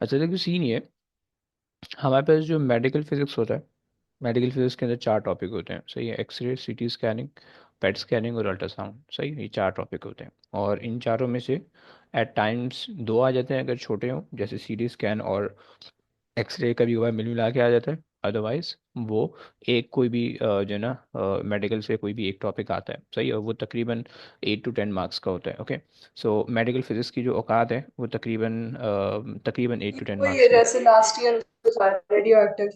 अच्छा देखो सीन ये, हमारे पास जो मेडिकल फिजिक्स होता है, मेडिकल फिजिक्स के अंदर चार टॉपिक होते हैं, सही है। एक्सरे, सीटी स्कैनिंग, पेट स्कैनिंग और अल्ट्रासाउंड, सही है। ये चार टॉपिक होते हैं और इन चारों में से एट टाइम्स दो आ जाते हैं अगर छोटे हों, जैसे सीटी स्कैन और एक्सरे कभी कभार मिल मिला के आ जाता है। अदरवाइज वो एक कोई भी जो है ना मेडिकल से कोई भी एक टॉपिक आता है, सही है। और वो तकरीबन 8 to 10 मार्क्स का होता है। ओके, सो मेडिकल फिजिक्स की जो औकात है वो तकरीबन एट ये टू टेन तो वही मार्क्स है की है। जैसे last year radio active,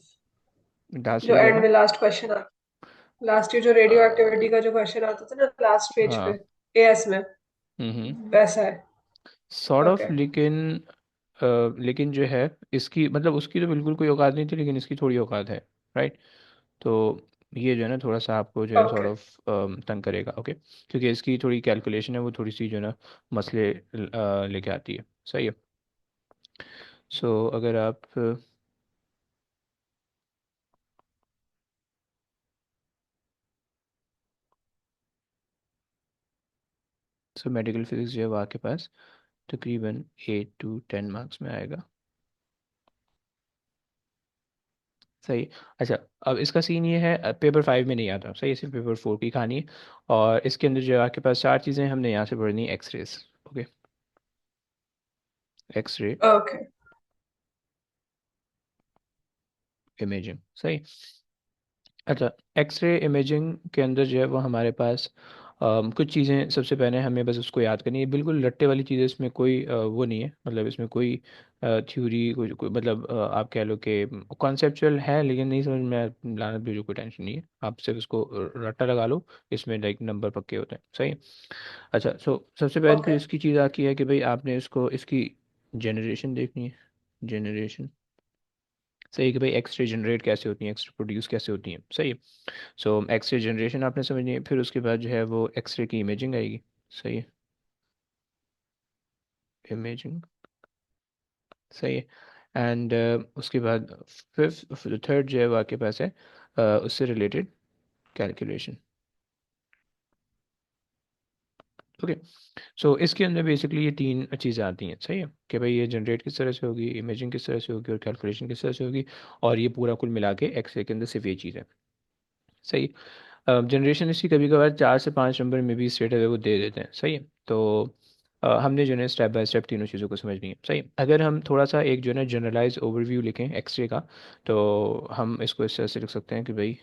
last जो ईयर क्या एंड था? में लास्ट क्वेश्चन आता, लास्ट ईयर जो अ, रेडियो एक्टिविटी का जो क्वेश्चन आता था ना लास्ट पेज हाँ। पे एएस में, हम्म। वैसा है। Sort of, okay. लेकिन लेकिन जो है इसकी मतलब उसकी तो बिल्कुल कोई औकात नहीं थी, लेकिन इसकी थोड़ी औकात है, राइट। तो ये जो है ना थोड़ा सा आपको जो है सॉर्ट ओके। ऑफ तंग करेगा, ओके, क्योंकि इसकी थोड़ी कैलकुलेशन है वो थोड़ी सी जो है ना मसले लेके आती है, सही है। सो अगर आप सो मेडिकल फिजिक्स जो है वो आपके पास तकरीबन 8 to 10 मार्क्स में आएगा, सही। अच्छा, अब इसका सीन ये है, पेपर 5 में नहीं आता, सही, सिर्फ पेपर 4 की कहानी है। और इसके अंदर जो है आपके पास चार चीज़ें हमने यहाँ से पढ़नी है। X rays, okay, X ray okay. Imaging, सही। अच्छा, एक्सरे इमेजिंग के अंदर जो है वो हमारे पास कुछ चीज़ें सबसे पहले हमें बस उसको याद करनी है। बिल्कुल रट्टे वाली चीज़ें, इसमें कोई वो नहीं है, मतलब इसमें कोई थ्योरी कोई मतलब आप कह लो कि कॉन्सेप्चुअल है लेकिन नहीं समझ में लाना भी कोई टेंशन नहीं है। आप सिर्फ उसको रट्टा लगा लो, इसमें लाइक नंबर पक्के होते हैं, सही। अच्छा, सो सबसे पहले तो ओके। इसकी चीज़ आती है कि भाई आपने इसको इसकी जनरेशन देखनी है। जनरेशन, सही है कि भाई एक्सरे जनरेट कैसे होती है, एक्सरे प्रोड्यूस कैसे होती है, सही है। सो एक्सरे जनरेशन आपने समझनी है, फिर उसके बाद जो है वो एक्सरे की इमेजिंग आएगी, सही है। इमेजिंग, सही है। एंड उसके बाद फिफ्थ थर्ड जो है वो आपके पास है उससे रिलेटेड कैलकुलेशन, ओके। सो इसके अंदर बेसिकली ये तीन चीज़ें आती हैं, सही है, कि भाई ये जनरेट किस तरह से होगी, इमेजिंग किस तरह से होगी और कैलकुलेशन किस तरह से होगी। और ये पूरा कुल मिला के एक्सरे के अंदर सिर्फ ये चीज़ है, सही। जनरेशन इसकी कभी कभार 4 से 5 नंबर में भी स्ट्रेट अवे वो दे देते हैं, सही है। तो हमने जो है स्टेप बाय स्टेप तीनों चीज़ों को समझनी है, सही। अगर हम थोड़ा सा एक जो है ना जनरलाइज ओवरव्यू लिखें एक्सरे का, तो हम इसको इस तरह से लिख सकते हैं कि भाई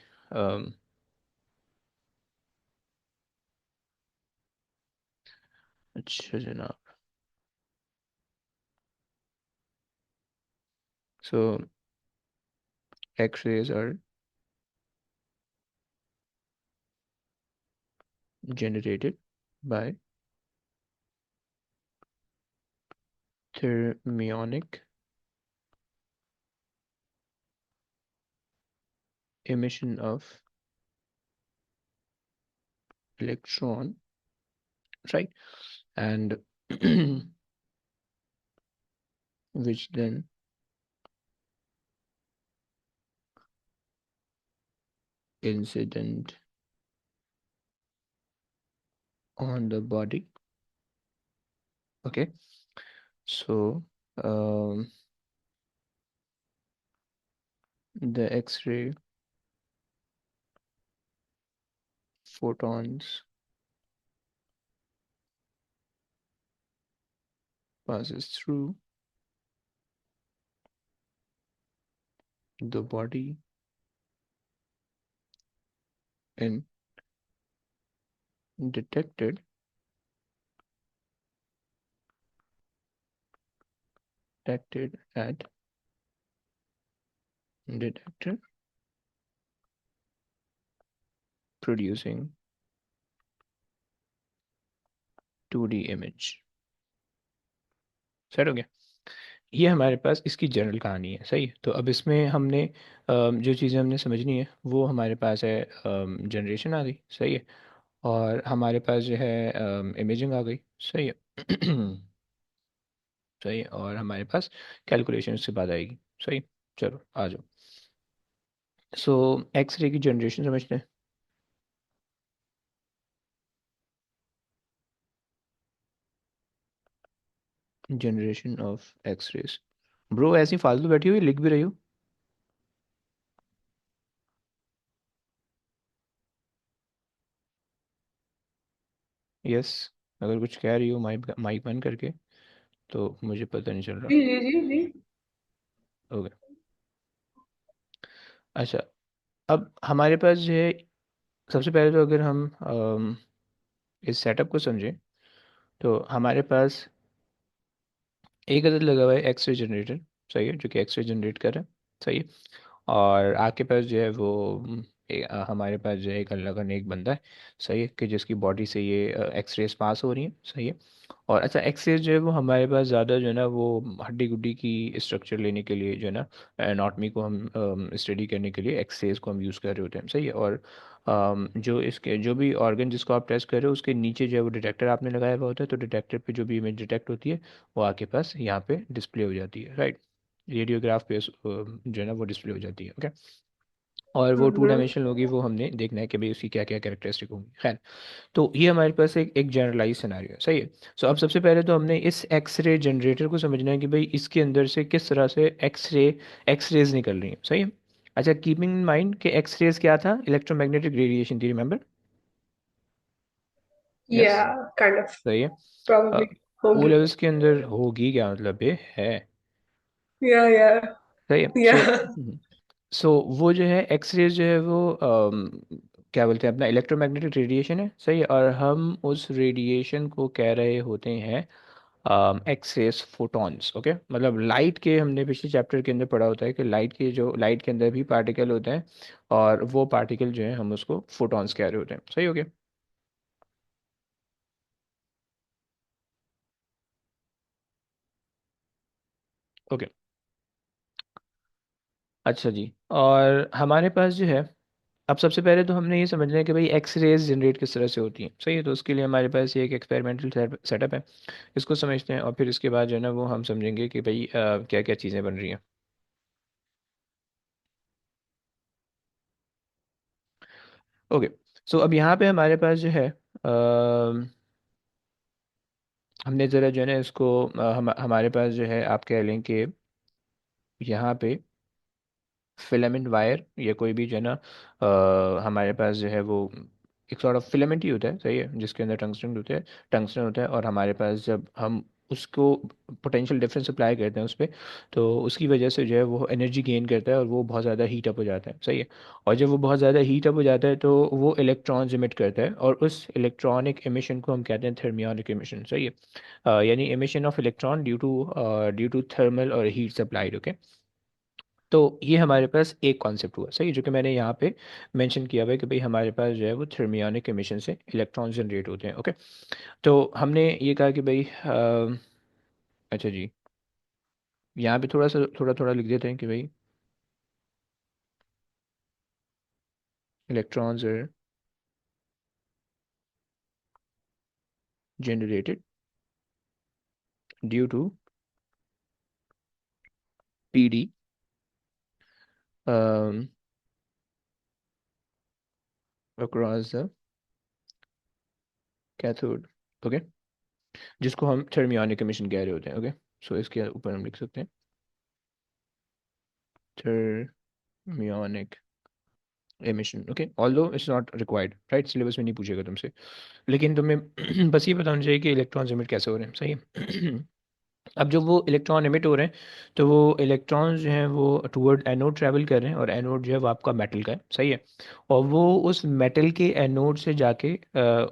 अच्छा जनाब, so x-rays are generated by thermionic emission of electron, right, and which then incident on the body, okay. So um, the X-ray photons passes through the body and detected detected at detector producing 2D image, set हो गया। ये हमारे पास इसकी general कहानी है, सही है। तो अब इसमें हमने जो चीज़ें हमने समझनी है वो हमारे पास है, जनरेशन आ गई, सही है। और हमारे पास जो है इमेजिंग आ गई, सही है। सही है, और हमारे पास कैलकुलेशन उसके बाद आएगी, सही। चलो आ जाओ। सो एक्सरे की जनरेशन समझते हैं। जनरेशन ऑफ एक्सरेज, ब्रो ऐसी फालतू बैठी हुई लिख भी रही हो? यस। अगर कुछ कह रही हो माइक माइक बंद करके, तो मुझे पता नहीं चल रहा। जी जी जी जी। ओके। अच्छा, अब हमारे पास जो है, सबसे पहले तो अगर हम इस सेटअप को समझें, तो हमारे पास एक अदद लगा हुआ है एक्सरे जनरेटर, सही है, जो कि एक्सरे जनरेट कर रहा है, सही है। और आपके पास जो है वो हमारे पास जो है एक अल्लाह का नेक बंदा है, सही है, कि जिसकी बॉडी से ये एक्सरेज पास हो रही हैं, सही है। और अच्छा, एक्सरेज जो है वो हमारे पास ज़्यादा जो है ना वो हड्डी गुड्डी की स्ट्रक्चर लेने के लिए जो है ना, एनाटमी को हम स्टडी करने के लिए एक्सरेज को हम यूज़ कर रहे होते हैं, सही है। और जो इसके जो भी ऑर्गन जिसको आप टेस्ट कर रहे हो उसके नीचे जो है वो डिटेक्टर आपने लगाया हुआ होता है, तो डिटेक्टर पे जो भी इमेज डिटेक्ट होती है वो आपके पास यहाँ पे डिस्प्ले हो जाती है, राइट। रेडियोग्राफ पे जो है ना वो डिस्प्ले हो जाती है, ओके। और वो टू हम्म। डायमेंशनल होगी, वो हमने देखना है कि भाई उसकी क्या क्या कैरेक्टरिस्टिक होंगी, खैर। तो ये हमारे पास एक जनरलाइज सिनारियो है, सही है। सो अब सबसे पहले तो हमने इस एक्सरे जनरेटर को समझना है कि भाई इसके अंदर से किस तरह से एक्सरेज निकल रही हैं, सही है। अच्छा, कीपिंग इन माइंड कि एक्सरेज क्या था, इलेक्ट्रोमैग्नेटिक रेडिएशन थी, रिमेंबर? यस, या काइंड ऑफ। सही है। प्रॉब्ली ओ होगी। लेवल्स के अंदर होगी, क्या मतलब ये है? या सही है। या। सो वो जो है एक्सरेज जो है वो क्या बोलते हैं, अपना इलेक्ट्रोमैग्नेटिक रेडिएशन है, सही है। और हम उस रेडिएशन को कह रहे होते हैं एक्सरेज फोटॉन्स, ओके। मतलब लाइट के, हमने पिछले चैप्टर के अंदर पढ़ा होता है कि लाइट के जो लाइट के अंदर भी पार्टिकल होते हैं, और वो पार्टिकल जो है हम उसको फोटॉन्स कह रहे होते हैं, सही हो गया। ओके। अच्छा जी, और हमारे पास जो है, अब सबसे पहले तो हमने ये समझना है कि भाई एक्स रेज जनरेट किस तरह से होती हैं, सही है। तो उसके लिए हमारे पास ये एक एक्सपेरिमेंटल सेटअप है, इसको समझते हैं, और फिर इसके बाद जो है ना वो हम समझेंगे कि भाई क्या क्या चीज़ें बन रही हैं। ओके। सो अब यहाँ पे हमारे पास जो है हमने ज़रा जो है ना इसको हमारे पास जो है, आप कह लें कि यहाँ पे फिलामेंट वायर या कोई भी जो है ना हमारे पास जो है वो एक सॉर्ट ऑफ फिलामेंट ही होता है, सही है, जिसके अंदर टंगस्टन होता है, टंगस्टन होता है। और हमारे पास जब हम उसको पोटेंशियल डिफरेंस अप्लाई करते हैं उस पर, तो उसकी वजह से जो है वो एनर्जी गेन करता है और वो बहुत ज़्यादा हीट अप हो जाता है, सही है। और जब वो बहुत ज़्यादा हीट अप हो जाता है तो वो इलेक्ट्रॉन्स इमिट करता है, और उस इलेक्ट्रॉनिक एमिशन को हम कहते हैं थर्मियोनिक एमिशन, सही है। यानी emission of electron due to thermal और हीट सप्लाइड, ओके। तो ये हमारे पास एक कॉन्सेप्ट हुआ, सही, जो कि मैंने यहाँ पे मेंशन किया हुआ है कि भाई हमारे पास जो है वो थर्मियोनिक एमिशन से इलेक्ट्रॉन जनरेट होते हैं, ओके। तो हमने ये कहा कि भाई अच्छा जी, यहाँ पे थोड़ा सा थोड़ा थोड़ा लिख देते हैं कि भाई electrons are generated due to PD across the cathode, okay, जिसको हम थर्मियोनिक एमिशन कह रहे होते हैं, ओके। सो इसके ऊपर हम लिख सकते हैं thermionic emission, okay, although it's not required, right, syllabus में नहीं पूछेगा तुमसे, लेकिन तुम्हें बस ये बताना चाहिए कि इलेक्ट्रॉन एमिट कैसे हो रहे हैं, सही है। अब जब वो इलेक्ट्रॉन एमिट हो रहे हैं, तो वो इलेक्ट्रॉन जो हैं वो टुवर्ड एनोड ट्रैवल कर रहे हैं, और एनोड जो है वो आपका मेटल का है, सही है। और वो उस मेटल के एनोड से जाके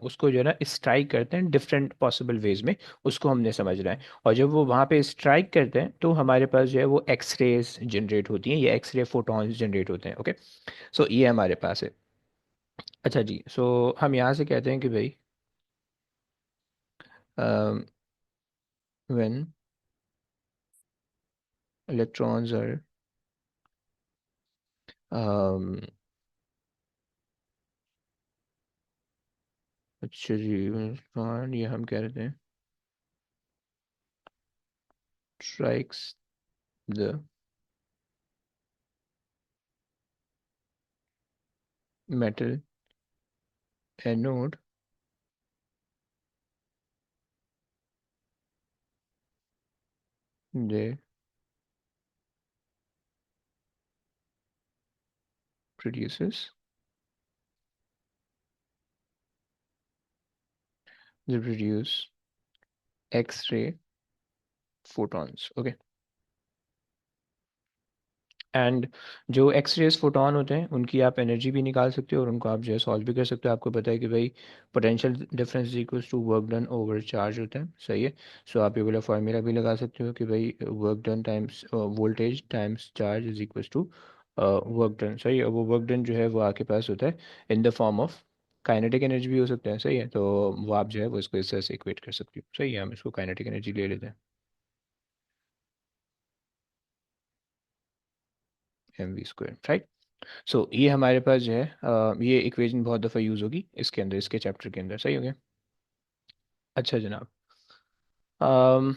उसको जो है ना स्ट्राइक करते हैं डिफरेंट पॉसिबल वेज में, उसको हमने समझना है। और जब वो वहाँ पे स्ट्राइक करते हैं तो हमारे पास जो है वो एक्सरेज जनरेट होती हैं, या एक्सरे फोटॉन्स जनरेट होते हैं, ओके। सो ये हमारे पास है। अच्छा जी, सो हम यहाँ से कहते हैं कि भाई व्हेन इलेक्ट्रॉन्स आर अच्छा जी, इलेक्ट्रॉन ये हम कह रहे थे strikes the metal anode, they produces they produce X-ray photons. Okay. And जो एक्स रेज फोटॉन होते हैं उनकी आप एनर्जी भी निकाल सकते हो और उनको आप जो है सॉल्व भी कर सकते हो। आपको पता है कि भाई potential difference equals to work done over charge होता है, सही है। सो आप ये वाला फार्मूला भी लगा सकते हो कि भाई work done times voltage times charge is equals to work done, सही है। और वो वर्क डन जो है वो आपके पास होता है इन the form of kinetic energy भी हो सकता है, सही है। तो वो आप जो है वो इसको इस तरह से इक्वेट कर सकते हो, सही है। हम इसको काइनेटिक एनर्जी ले लेते हैं, mv², राइट। सो ये हमारे पास जो है ये इक्वेशन बहुत दफ़ा यूज़ होगी इसके अंदर, इसके चैप्टर के अंदर, सही हो गया। अच्छा जनाब, um,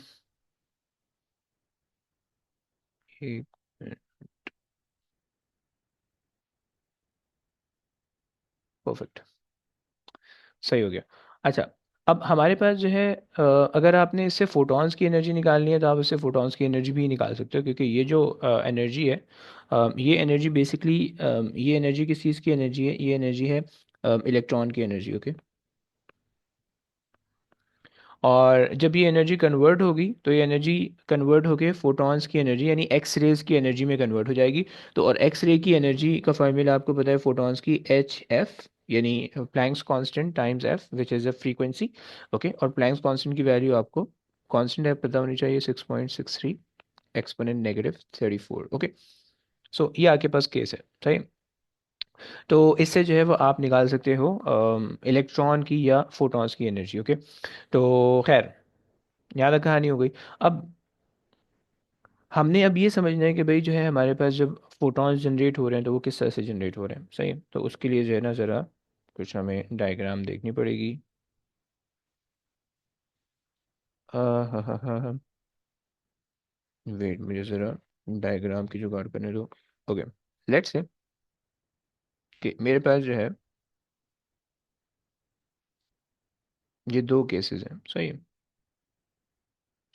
एक परफेक्ट, सही हो गया। अच्छा, अब हमारे पास जो है अगर आपने इससे फोटॉन्स की एनर्जी निकालनी है तो आप इससे फोटॉन्स की एनर्जी भी निकाल सकते हो, क्योंकि ये जो एनर्जी है ये एनर्जी बेसिकली ये एनर्जी किस चीज़ की एनर्जी है, ये एनर्जी है इलेक्ट्रॉन की एनर्जी, ओके। और जब ये एनर्जी कन्वर्ट होगी तो ये एनर्जी कन्वर्ट होके फोटॉन्स की एनर्जी यानी एक्स रेज की एनर्जी में कन्वर्ट हो जाएगी। तो और एक्स रे की एनर्जी का फार्मूला आपको पता है फोटॉन्स की एच एफ, यानी Planck's constant times F which is a frequency, okay. और प्लैंक्स कांस्टेंट की वैल्यू आपको कांस्टेंट है पता होनी चाहिए, 6.63 एक्सपोनेंट -34, ओके। सो ये आपके पास केस है, सही। तो इससे जो है वो आप निकाल सकते हो इलेक्ट्रॉन की या फोटॉन्स की एनर्जी, ओके। तो खैर, यहाँ तक कहानी हो गई। अब हमने अब ये समझना है कि भाई जो है हमारे पास जब फोटॉन्स जनरेट हो रहे हैं तो वो किस तरह से जनरेट हो रहे हैं, सही है। तो उसके लिए जो है ना ज़रा कुछ हमें डायग्राम देखनी पड़ेगी। हाँ हाँ हाँ हाँ, वेट मुझे ज़रा डायग्राम की जुगाड़ करने दो। ओके, लेट्स से कि मेरे पास जो है ये दो केसेस हैं, सही है।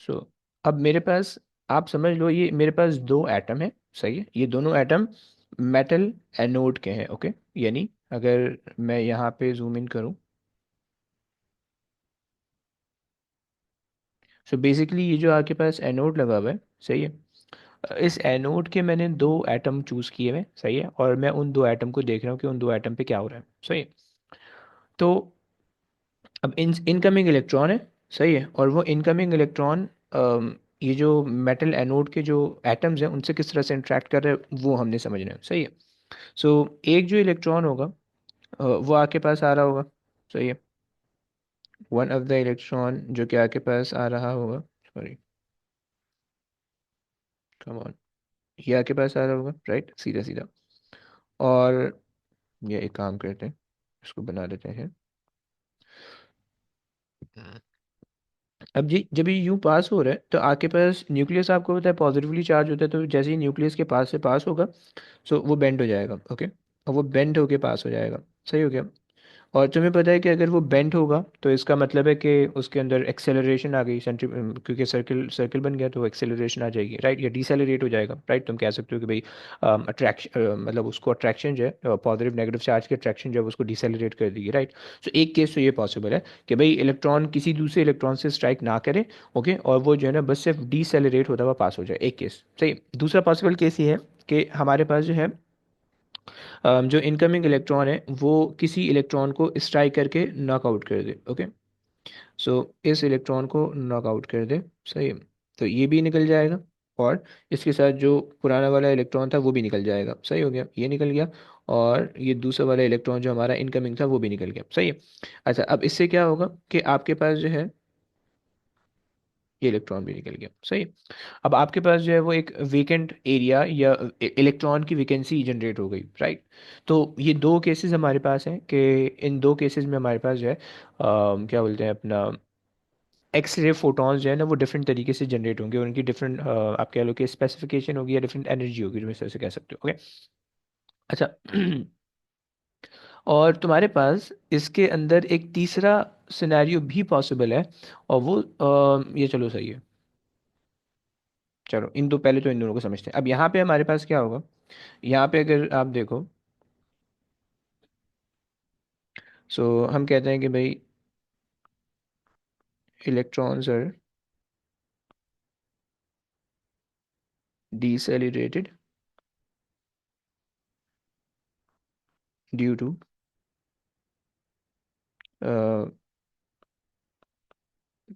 सो अब मेरे पास, आप समझ लो ये मेरे पास दो एटम है, सही है। ये दोनों एटम मेटल एनोड के हैं, ओके। यानी अगर मैं यहाँ पे जूम इन करूँ, सो बेसिकली ये जो आपके पास एनोड लगा हुआ है, सही है। इस एनोड के मैंने दो एटम चूज़ किए हुए हैं, सही है। और मैं उन दो एटम को देख रहा हूँ कि उन दो एटम पे क्या हो रहा है, सही है। तो अब इनकमिंग इलेक्ट्रॉन है, सही है। और वो इनकमिंग इलेक्ट्रॉन ये जो मेटल एनोड के जो एटम्स हैं उनसे किस तरह से इंटरेक्ट कर रहे हैं वो हमने समझना है, सही है। सो एक जो इलेक्ट्रॉन होगा वो आपके पास आ रहा होगा, सही है। वन ऑफ द इलेक्ट्रॉन जो कि आपके पास आ रहा होगा, सॉरी, कम ऑन, ये आपके पास आ रहा होगा, राइट, सीधा सीधा। और ये एक काम करते हैं, इसको बना देते हैं। अब जी जब ये यू पास हो रहा है तो आपके पास न्यूक्लियस आपको पता है पॉजिटिवली चार्ज होता है, तो जैसे ही न्यूक्लियस के पास से पास होगा सो वो बेंड हो जाएगा, ओके। और वो बेंड होके पास हो जाएगा, सही हो गया। और तुम्हें पता है कि अगर वो बेंट होगा तो इसका मतलब है कि उसके अंदर एक्सेलरेशन आ गई, सेंट्री क्योंकि सर्किल सर्किल बन गया तो एक्सेलरेशन आ जाएगी, राइट। या डिसेलरेट हो जाएगा, राइट। तुम कह सकते हो कि भाई अट्रैक्शन मतलब उसको अट्रैक्शन जो है पॉजिटिव नेगेटिव चार्ज की अट्रैक्शन जो है उसको डिसेलरेट कर देगी, राइट। सो एक केस तो ये पॉसिबल है कि भाई इलेक्ट्रॉन किसी दूसरे इलेक्ट्रॉन से स्ट्राइक ना करे, ओके। और वो जो है ना बस सिर्फ डिसेलरेट होता हुआ पास हो जाए, एक केस, सही। दूसरा पॉसिबल केस ये है कि हमारे पास जो है जो इनकमिंग इलेक्ट्रॉन है वो किसी इलेक्ट्रॉन को स्ट्राइक करके नॉकआउट कर दे, ओके। सो इस इलेक्ट्रॉन को नॉकआउट कर दे, सही है। तो ये भी निकल जाएगा और इसके साथ जो पुराना वाला इलेक्ट्रॉन था वो भी निकल जाएगा, सही हो गया, ये निकल गया। और ये दूसरा वाला इलेक्ट्रॉन जो हमारा इनकमिंग था वो भी निकल गया, सही है। अच्छा, अब इससे क्या होगा कि आपके पास जो है ये इलेक्ट्रॉन भी निकल गया, सही है। अब आपके पास जो है वो एक वेकेंट एरिया या इलेक्ट्रॉन की वैकेंसी जनरेट हो गई, राइट। तो ये दो केसेस हमारे पास हैं कि इन दो केसेस में हमारे पास जो है क्या बोलते हैं अपना एक्स रे फोटॉन्स जो है ना वो डिफरेंट तरीके से जनरेट होंगे और उनकी डिफरेंट आप कह लो कि स्पेसिफिकेशन होगी या डिफरेंट एनर्जी होगी, जो इस तरह से कह सकते हो, ओके। अच्छा और तुम्हारे पास इसके अंदर एक तीसरा सिनेरियो भी पॉसिबल है और वो ये चलो सही है। चलो इन दो, पहले तो इन दोनों को समझते हैं। अब यहाँ पे हमारे पास क्या होगा, यहाँ पे अगर आप देखो सो हम कहते हैं कि भाई electrons are decelerated due to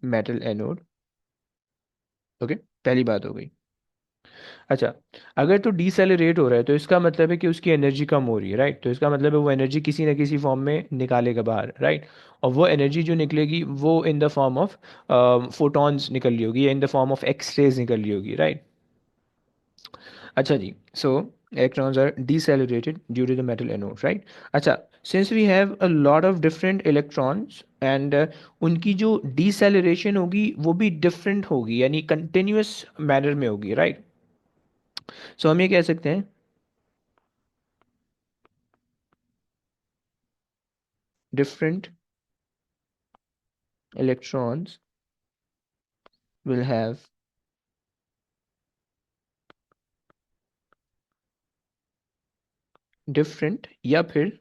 metal anode. Okay, पहली बात हो गई। अच्छा, अगर तो डिसेलरेट हो रहा है तो इसका मतलब है कि उसकी एनर्जी कम हो रही है, राइट? तो इसका मतलब है वो एनर्जी किसी ना किसी फॉर्म में निकालेगा बाहर, राइट? और वो एनर्जी जो निकलेगी वो in the form of photons निकल रही होगी या in the form of X rays निकल रही होगी, राइट? अच्छा जी, सो electrons are decelerated due to the metal anode, right? अच्छा, since we have a lot of different electrons and उनकी जो deceleration होगी वो भी different होगी, यानी continuous manner में होगी, right? सो हम ये कह सकते हैं different electrons will have different या फिर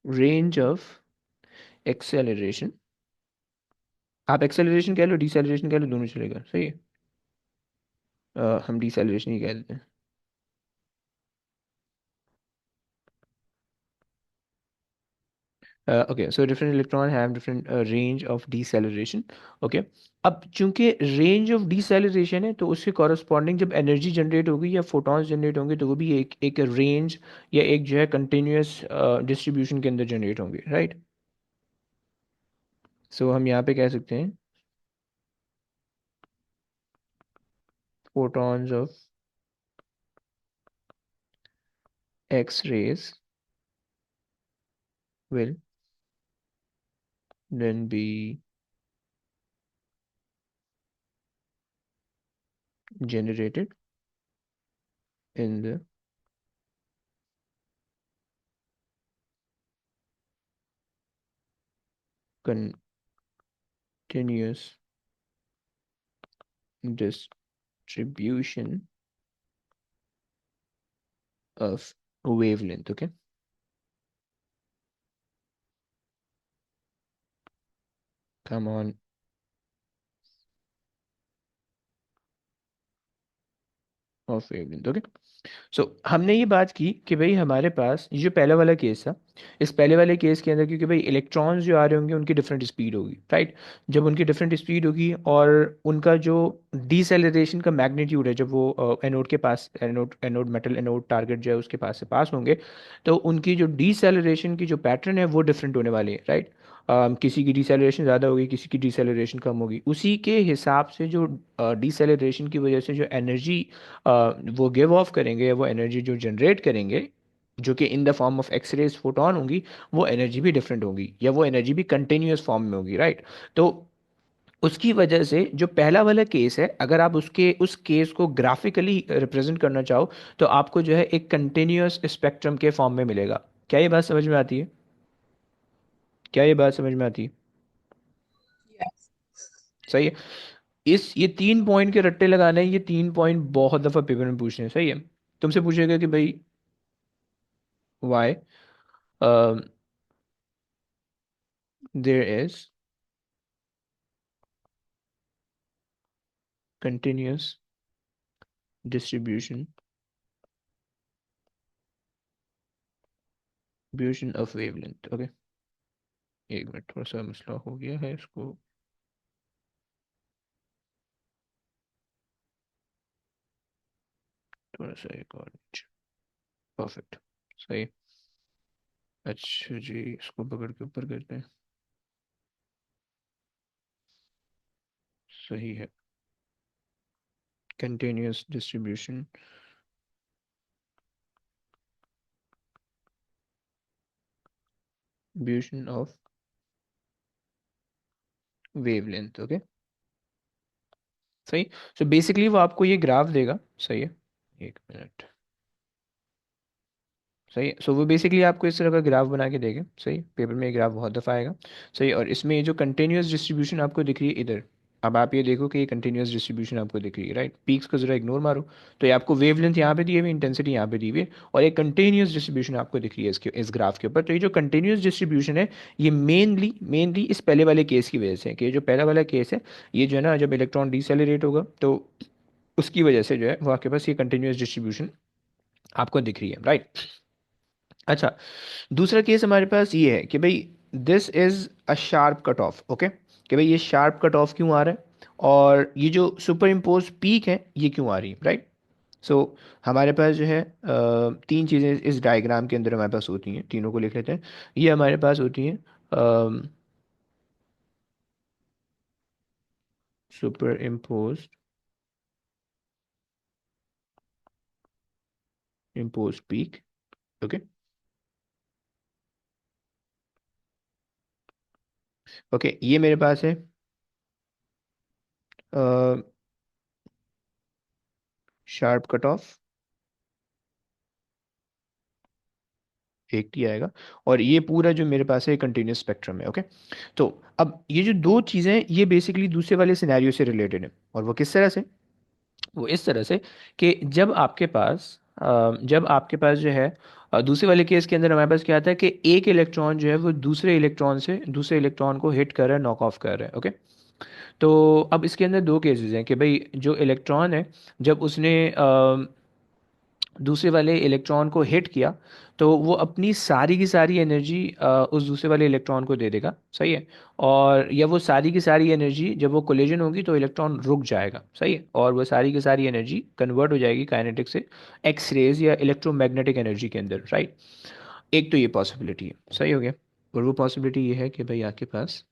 range of acceleration। आप acceleration कह लो, deceleration कह लो, दोनों चलेगा, सही है। हम deceleration ही कह देते हैं। Okay, so different electron have different range of deceleration. Okay, अब चूंकि रेंज ऑफ डीसेलरेशन है तो उसके कॉरस्पॉन्डिंग जब एनर्जी जनरेट होगी या फोटॉन्स जनरेट होंगे तो वो भी एक एक रेंज या एक जो है कंटिन्यूस डिस्ट्रीब्यूशन के अंदर जनरेट होंगे, राइट? सो हम यहाँ पे कह सकते हैं photons of X rays will then be generated in the continuous distribution of wavelength। okay, come on। Of wavelength. Okay, so हमने ये बात की कि भाई हमारे पास ये जो पहला वाला केस था, इस पहले वाले केस के अंदर क्योंकि भाई इलेक्ट्रॉन्स जो आ रहे होंगे उनकी डिफरेंट स्पीड होगी, राइट? जब उनकी डिफरेंट स्पीड होगी और उनका जो डीसेलरेशन का मैग्नीट्यूड है, जब वो एनोड के पास, anode anode metal anode target जो है उसके पास से पास होंगे, तो उनकी जो डीसेलरेशन की जो पैटर्न है वो डिफरेंट होने वाली है, राइट? किसी की डिसेलरेशन ज़्यादा होगी, किसी की डिसेलरेशन कम होगी, उसी के हिसाब से जो डिसेलरेशन की वजह से जो एनर्जी वो गिव ऑफ करेंगे, वो एनर्जी जो जनरेट करेंगे जो कि in the form of X rays photon होंगी, वो एनर्जी भी डिफरेंट होगी या वो एनर्जी भी कंटिन्यूस फॉर्म में होगी, राइट? तो उसकी वजह से जो पहला वाला केस है, अगर आप उसके उस केस को ग्राफिकली रिप्रेजेंट करना चाहो तो आपको जो है एक कंटिन्यूस स्पेक्ट्रम के फॉर्म में मिलेगा। क्या ये बात समझ में आती है? क्या ये बात समझ में आती है? Yes. सही है। इस ये 3 पॉइंट के रट्टे लगाने हैं, ये 3 पॉइंट बहुत दफ़ा पेपर में पूछने हैं, सही है। तुमसे पूछेगा कि भाई why there is continuous distribution distribution of wavelength। Okay, एक मिनट, थोड़ा सा मसला हो गया है, इसको थोड़ा सा एक और। परफेक्ट, सही। अच्छा जी, इसको पकड़ के ऊपर करते हैं। सही है, continuous distribution distribution of wavelength। Okay, सही। सो बेसिकली वो आपको ये ग्राफ देगा, सही है। एक मिनट, सही है। सो वो बेसिकली आपको इस तरह का ग्राफ बना के देगा, सही। पेपर में ये ग्राफ बहुत दफ़ा आएगा, सही। और इसमें ये जो कंटिन्यूस डिस्ट्रीब्यूशन आपको दिख रही है इधर, अब आप ये देखो कि ये कंटिन्यूस डिस्ट्रीब्यूशन आपको दिख रही है, राइट। पीक्स को जरा इग्नोर मारो, तो ये आपको वेवलेंथ यहाँ पे दी हुई, इंटेंसिटी यहाँ पे दी हुई है, और एक कंटिन्यूस डिस्ट्रीब्यूशन आपको दिख रही है इसके इस ग्राफ के ऊपर। तो ये जो कंटिन्यूस डिस्ट्रीब्यूशन है, ये मेनली मेनली इस पहले वाले केस की वजह से है, कि ये जो पहला वाला केस है, ये जो है ना, जब इलेक्ट्रॉन डिसेलरेट होगा तो उसकी वजह से जो है वो आपके पास ये कंटिन्यूस डिस्ट्रीब्यूशन आपको दिख रही है, राइट। अच्छा, दूसरा केस हमारे पास ये है कि भाई this is a sharp cut of, okay, कि भाई ये शार्प कट ऑफ क्यों आ रहा है, और ये जो सुपर इम्पोज पीक है ये क्यों आ रही है, राइट। सो हमारे पास जो है तीन चीज़ें इस डायग्राम के अंदर हमारे पास होती हैं, तीनों को लिख लेते हैं। ये हमारे पास होती हैं super impose impose peak, okay. Okay, ये मेरे पास है शार्प कट ऑफ, एक टी आएगा, और ये पूरा जो मेरे पास है कंटिन्यूस स्पेक्ट्रम है, ओके। तो अब ये जो दो चीज़ें हैं, ये बेसिकली दूसरे वाले सिनेरियो से रिलेटेड है, और वो किस तरह से, वो इस तरह से कि जब आपके पास जो है दूसरे वाले केस के अंदर हमारे पास क्या आता है कि एक इलेक्ट्रॉन जो है वो दूसरे इलेक्ट्रॉन को हिट कर रहा है, नॉक ऑफ कर रहा है, ओके। तो अब इसके अंदर दो केसेस हैं कि भाई जो इलेक्ट्रॉन है, जब उसने दूसरे वाले इलेक्ट्रॉन को हिट किया, तो वो अपनी सारी की सारी एनर्जी उस दूसरे वाले इलेक्ट्रॉन को दे देगा, सही है। और या वो सारी की सारी एनर्जी, जब वो कोलिजन होगी तो इलेक्ट्रॉन रुक जाएगा, सही है, और वो सारी की सारी एनर्जी कन्वर्ट हो जाएगी काइनेटिक से एक्स रेज या इलेक्ट्रोमैग्नेटिक एनर्जी के अंदर, राइट। एक तो ये पॉसिबिलिटी है, सही हो गया। और वो पॉसिबिलिटी ये है कि भाई आपके पास,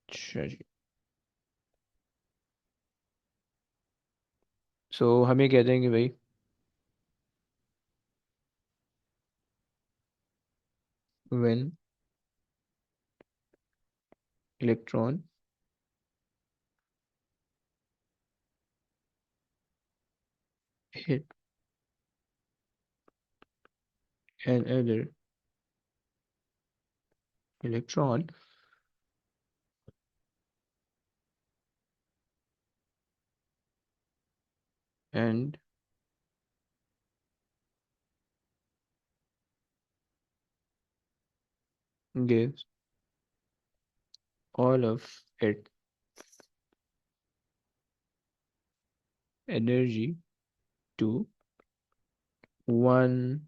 अच्छा जी, सो हम ये कहते हैं कि भाई when electron hit another electron and gives all of its energy to one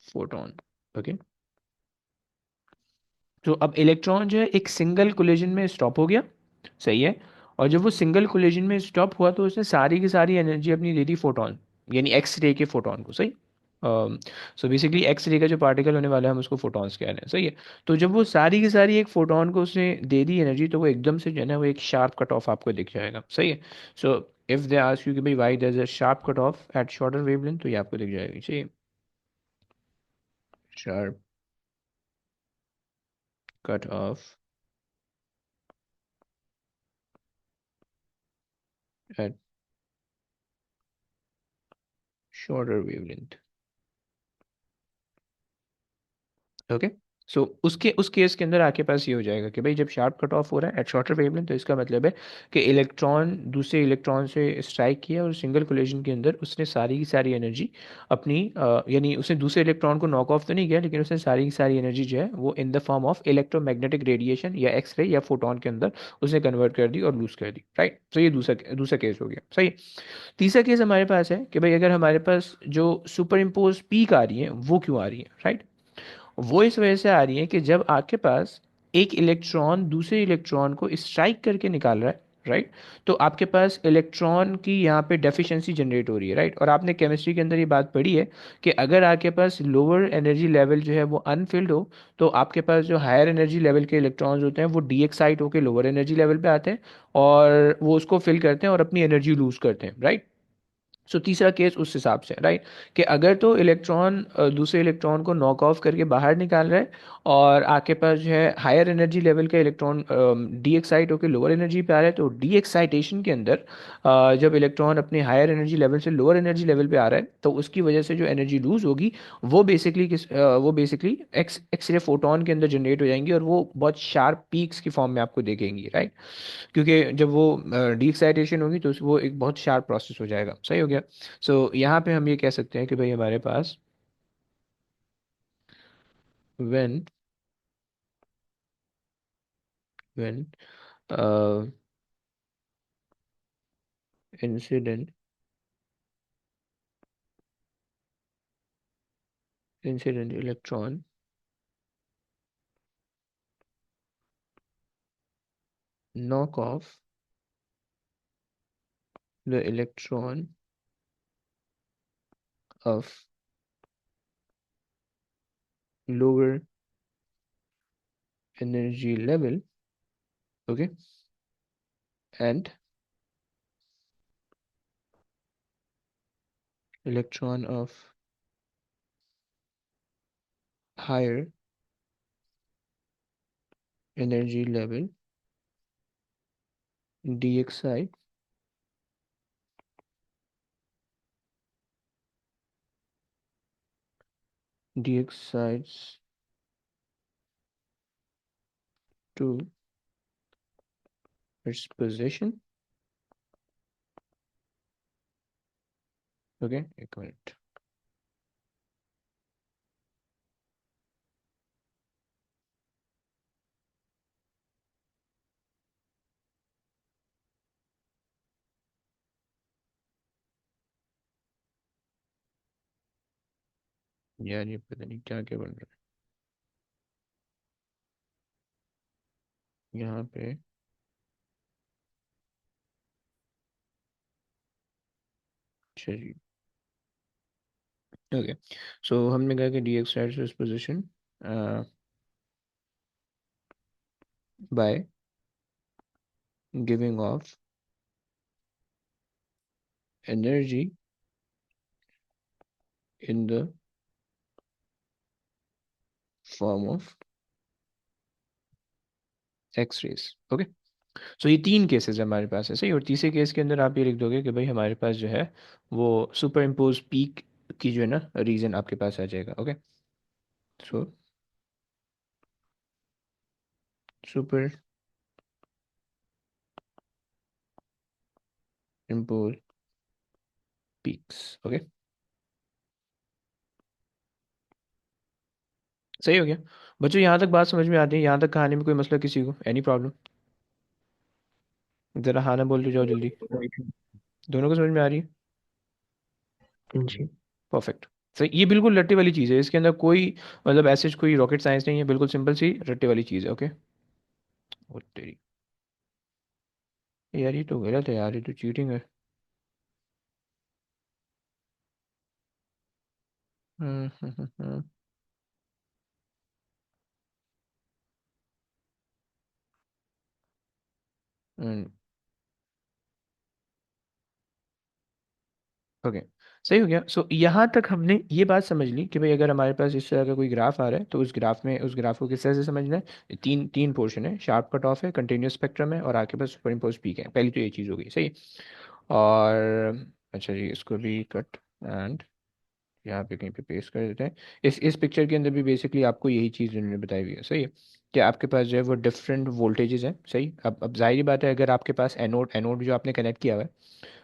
photon, okay. तो अब इलेक्ट्रॉन जो है एक सिंगल कोलिजन में स्टॉप हो गया, सही है। और जब वो सिंगल कोलिजन में स्टॉप हुआ तो उसने सारी की सारी एनर्जी अपनी दे दी फोटोन, यानी एक्स रे के फोटोन को, सही। सो बेसिकली एक्स रे का जो पार्टिकल होने वाला है हम उसको फोटॉन्स कह रहे हैं, सही है। तो जब वो सारी की सारी एक फोटोन को उसने दे दी एनर्जी, तो वो एकदम से जो है ना वो एक शार्प कट ऑफ आपको दिख जाएगा, सही है। So if they ask you कि भाई why there is a sharp cut off at shorter wavelength, तो ये आपको दिख जाएगी, सही। Sharp cut off at shorter wavelength, okay. So उसके उस केस के अंदर आपके पास ये हो जाएगा कि भाई जब शार्प कट ऑफ हो रहा है एट शॉर्टर वेवलेंथ, तो इसका मतलब है कि इलेक्ट्रॉन दूसरे इलेक्ट्रॉन से स्ट्राइक किया और सिंगल कोलिजन के अंदर उसने सारी की सारी एनर्जी अपनी यानी उसने दूसरे इलेक्ट्रॉन को नॉक ऑफ तो नहीं किया, लेकिन उसने सारी की सारी एनर्जी जो है वो in the form of electromagnetic radiation या एक्सरे या फोटोन के अंदर उसने कन्वर्ट कर दी और लूज कर दी, राइट। तो ये दूसरा दूसरा केस हो गया, सही। तीसरा केस हमारे पास है कि भाई अगर हमारे पास जो सुपर इम्पोज पीक आ रही है वो क्यों आ रही है, राइट। वो इस वजह से आ रही है कि जब आपके पास एक इलेक्ट्रॉन दूसरे इलेक्ट्रॉन को स्ट्राइक करके निकाल रहा है, राइट, तो आपके पास इलेक्ट्रॉन की यहाँ पे डेफिशिएंसी जनरेट हो रही है, राइट। और आपने केमिस्ट्री के अंदर ये बात पढ़ी है कि अगर आपके पास लोअर एनर्जी लेवल जो है वो अनफिल्ड हो, तो आपके पास जो हायर एनर्जी लेवल के इलेक्ट्रॉन्स होते हैं वो डी एक्साइट होकर लोअर एनर्जी लेवल पे आते हैं और वो उसको फिल करते हैं और अपनी एनर्जी लूज करते हैं, राइट। सो तीसरा केस उस हिसाब से, राइट, कि अगर तो इलेक्ट्रॉन दूसरे इलेक्ट्रॉन को नॉक ऑफ करके बाहर निकाल रहा है और आपके पास जो है हायर एनर्जी लेवल का इलेक्ट्रॉन डी एक्साइट होकर लोअर एनर्जी पे आ रहा है, तो डी एक्साइटेशन के अंदर जब इलेक्ट्रॉन अपने हायर एनर्जी लेवल से लोअर एनर्जी लेवल पे आ रहा है तो उसकी वजह से जो एनर्जी लूज होगी वो बेसिकली एक्स रे फोटोन के अंदर जनरेट हो जाएंगी और वो बहुत शार्प पीक्स की फॉर्म में आपको देखेंगी, राइट। क्योंकि जब वो डी एक्साइटेशन होगी तो वो एक बहुत शार्प प्रोसेस हो जाएगा, सही हो गया। सो यहाँ पे हम ये कह सकते हैं कि भाई हमारे पास when when incident incident electron knock off the electron of lower energy level, okay, and electron of higher energy level dxide dxides to its position, okay, एक मिनट। यार ये पता नहीं क्या क्या बन रहा है यहाँ पे। अच्छा जी, ओके। सो हमने कहा कि dxides to its position by giving off energy in the form of x-rays, okay। सो ये तीन केसेस हमारे पास है, सही। और तीसरे केस के अंदर आप ये लिख दोगे कि भाई हमारे पास जो है वो सुपर इम्पोज पीक की जो है ना रीजन आपके पास आ जाएगा, okay. So super impose peaks, okay, सही हो गया। बच्चों यहाँ तक बात समझ में आती है? यहाँ तक कहानी में कोई मसला किसी को, एनी प्रॉब्लम? ज़रा हाँ ना बोल दो, जाओ जल्दी। दोनों को समझ में आ रही है? जी। परफेक्ट। सही, ये बिल्कुल रट्टे वाली चीज़ है, इसके अंदर कोई मतलब ऐसे कोई रॉकेट साइंस नहीं है, बिल्कुल सिंपल सी रट्टे वाली चीज़ है, ओके। ओ तेरी, यार ये तो गलत है यार, ये तो चीटिंग है। हम्म हम्म हम्म हम्म, हम्म, ओके, सही हो गया। सो यहाँ तक हमने ये बात समझ ली कि भाई अगर हमारे पास इस तरह का कोई ग्राफ आ रहा है तो उस ग्राफ को किस तरह से समझना है। ये तीन तीन पोर्शन है, शार्प कट ऑफ है, कंटिन्यूस स्पेक्ट्रम है और आपके पास सुपर इम्पोज पीक है। पहली तो ये चीज़ हो गई, सही। और अच्छा जी, इसको भी कट एंड यहाँ पे कहीं पे पेस्ट कर देते हैं। इस पिक्चर के अंदर भी बेसिकली आपको यही चीज़ उन्होंने बताई हुई है, सही है। कि आपके पास जो है वो डिफरेंट वोल्टेजेस हैं, सही। अब जाहिर बात है, अगर आपके पास एनोड एनोड जो आपने कनेक्ट किया हुआ है,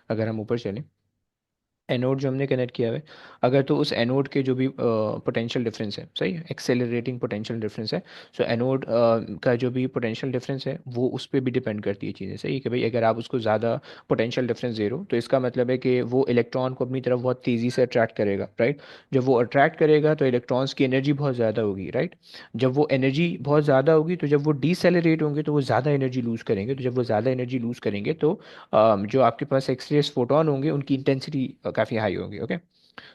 अगर हम ऊपर चलें, एनोड जो हमने कनेक्ट किया हुआ है, अगर तो उस एनोड के जो भी पोटेंशियल डिफरेंस है, सही, एक्सेलरेटिंग पोटेंशियल डिफरेंस है। सो एनोड का जो भी पोटेंशियल डिफरेंस है वो उस पर भी डिपेंड करती है चीज़ें, सही है। कि भाई अगर आप उसको ज़्यादा पोटेंशियल डिफरेंस दे रहे हो तो इसका मतलब है कि वो इलेक्ट्रॉन को अपनी तरफ बहुत तेज़ी से अट्रैक्ट करेगा, राइट। जब वो अट्रैक्ट करेगा तो इलेक्ट्रॉन्स की एनर्जी बहुत ज़्यादा होगी, राइट। जब वो एनर्जी बहुत ज़्यादा होगी तो जब वो डीसेलरेट होंगे तो वो ज़्यादा एनर्जी लूज़ करेंगे, तो जब वो ज़्यादा एनर्जी लूज़ करेंगे तो जो आपके पास एक्सरेस फोटोन होंगे उनकी इंटेंसिटी काफ़ी हाई होगी, ओके।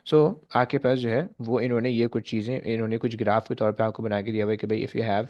सो आपके पास जो है वो इन्होंने ये कुछ चीज़ें, इन्होंने कुछ ग्राफ के तौर पे आपको बना के दिया हुआ है कि भाई if you have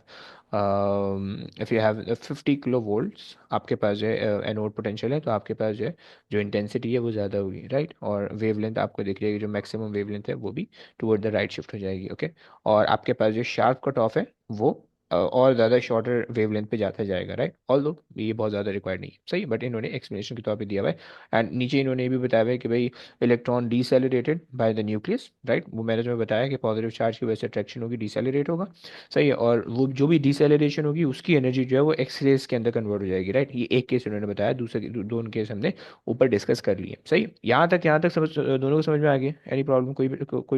50 kilo volts आपके पास जो है एनोड पोटेंशियल है, तो आपके पास जो है जो इंटेंसिटी है वो ज़्यादा होगी, राइट। और वेवलेंथ आपको दिख जाएगी, जो मैक्सिमम वेवलेंथ है वो भी टुवर्ड द राइट शिफ्ट हो जाएगी, ओके। और आपके पास जो शार्प कट ऑफ है वो और ज़्यादा शॉर्टर वेवलेंथ पे जाता जाएगा, राइट। ऑल्दो ये बहुत ज़्यादा रिक्वायर्ड नहीं है, सही, बट इन्होंने एक्सप्लेनेशन के तौर पे दिया हुआ है। एंड नीचे इन्होंने ये भी बताया हुआ है कि भाई electron decelerated by the nucleus, right. वो मैंने तुम्हें बताया कि पॉजिटिव चार्ज की वजह से अट्रैक्शन होगी, डिसेलरेट होगा, सही है। और वो जो भी डिसेलरेशन होगी उसकी एनर्जी जो है वो एक्स रेज के अंदर कन्वर्ट हो जाएगी, राइट। ये एक केस उन्होंने बताया, दूसरे दोनों केस हमने ऊपर डिस्कस कर लिए, सही। यहाँ तक समझ, दोनों को समझ में आ गया? एनी प्रॉब्लम, कोई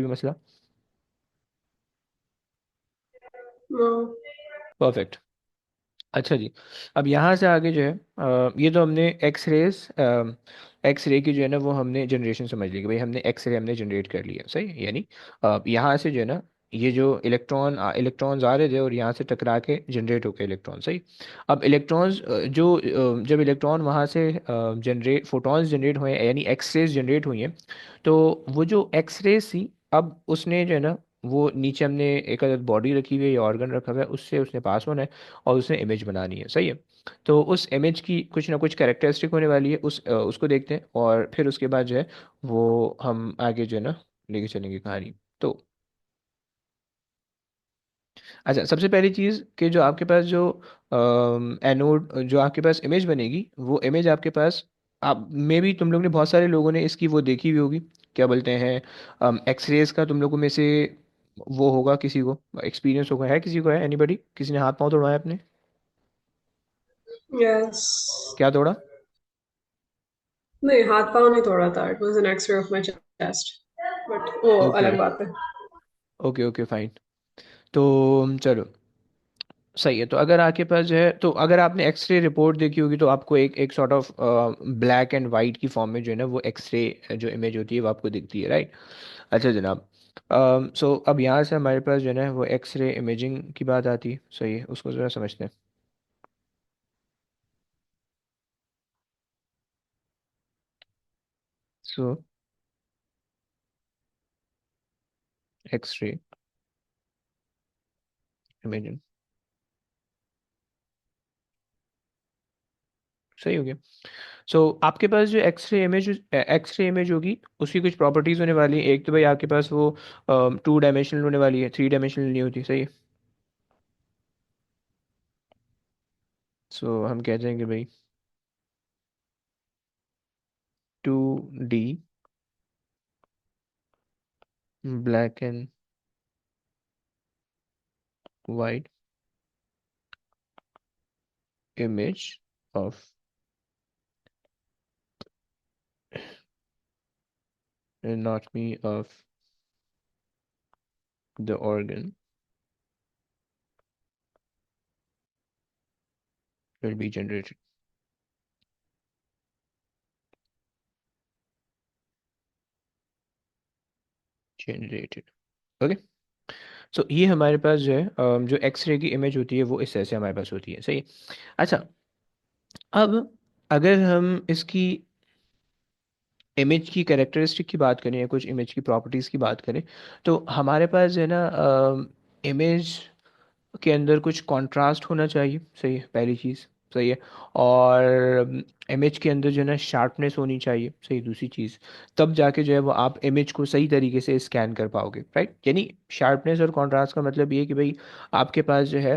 भी मसला? No. परफेक्ट। अच्छा जी। अब यहाँ से आगे जो है ये तो हमने एक्स रे की जो है ना वो हमने जनरेशन समझ ली कि भाई हमने एक्स रे हमने जनरेट कर लिया, सही। यानी यहाँ से जो है ना ये जो इलेक्ट्रॉन्स आ रहे थे और यहाँ से टकरा के जनरेट होके इलेक्ट्रॉन, सही। अब इलेक्ट्रॉन्स जब इलेक्ट्रॉन वहाँ से जनरेट फोटॉन्स जनरेट हुए हैं, यानी एक्स रेज जनरेट हुई हैं, तो वो जो एक्स रेज थी, अब उसने जो है ना वो नीचे हमने एक अदद बॉडी रखी हुई है या ऑर्गन रखा हुआ है, उससे उसने पास होना है और उसे इमेज बनानी है, सही है। तो उस इमेज की कुछ ना कुछ कैरेक्टरिस्टिक होने वाली है, उसको देखते हैं और फिर उसके बाद जो है वो हम आगे जो है ना लेके चलेंगे कहानी। तो अच्छा, सबसे पहली चीज़ कि जो आपके पास जो एनोड, जो आपके पास इमेज बनेगी, वो इमेज आपके पास, आप मे बी तुम लोग ने, बहुत सारे लोगों ने इसकी वो देखी हुई होगी, क्या बोलते हैं, एक्सरेज का तुम लोगों में से वो होगा, किसी को एक्सपीरियंस होगा, है किसी को, है एनीबडी, किसी ने हाथ पांव तोड़वाया अपने? Yes. क्या तोड़ा? नहीं, हाथ पाँव नहीं तोड़ा था. It was an X-ray of my chest. But वो ओके अलग बात है. Okay okay fine. तो चलो, सही है। तो अगर आपके पास जो है, तो अगर आपने एक्सरे रिपोर्ट देखी होगी तो आपको एक एक sort of black and white की फॉर्म में जो है ना वो एक्सरे जो इमेज होती है वो आपको दिखती है, राइट। अच्छा जनाब, सो अब यहाँ से हमारे पास जो है ना वो एक्सरे इमेजिंग की बात आती है, सही है, उसको ज़रा समझते हैं। सो एक्सरे इमेजिंग, सही हो गया। सो आपके पास जो एक्सरे इमेज होगी उसकी कुछ प्रॉपर्टीज होने वाली है। एक तो भाई आपके पास वो 2 डायमेंशनल होने वाली है, 3 डायमेंशनल नहीं होती, सही है। सो हम कहते हैं कि भाई 2D black and white image of anatomy of the organ will be generated, okay. So ये हमारे पास जो है जो एक्सरे की इमेज होती है वो इस तरह से हमारे पास होती है, सही है। अच्छा, अब अगर हम इसकी इमेज की कैरेक्टरिस्टिक की बात करें या कुछ इमेज की प्रॉपर्टीज़ की बात करें, तो हमारे पास जो है ना इमेज के अंदर कुछ कंट्रास्ट होना चाहिए, सही है, पहली चीज़, सही है। और इमेज के अंदर जो है ना शार्पनेस होनी चाहिए, सही, दूसरी चीज़। तब जाके जो है वो आप इमेज को सही तरीके से स्कैन कर पाओगे, राइट। यानी शार्पनेस और कॉन्ट्रास्ट का मतलब ये है कि भाई आपके पास जो है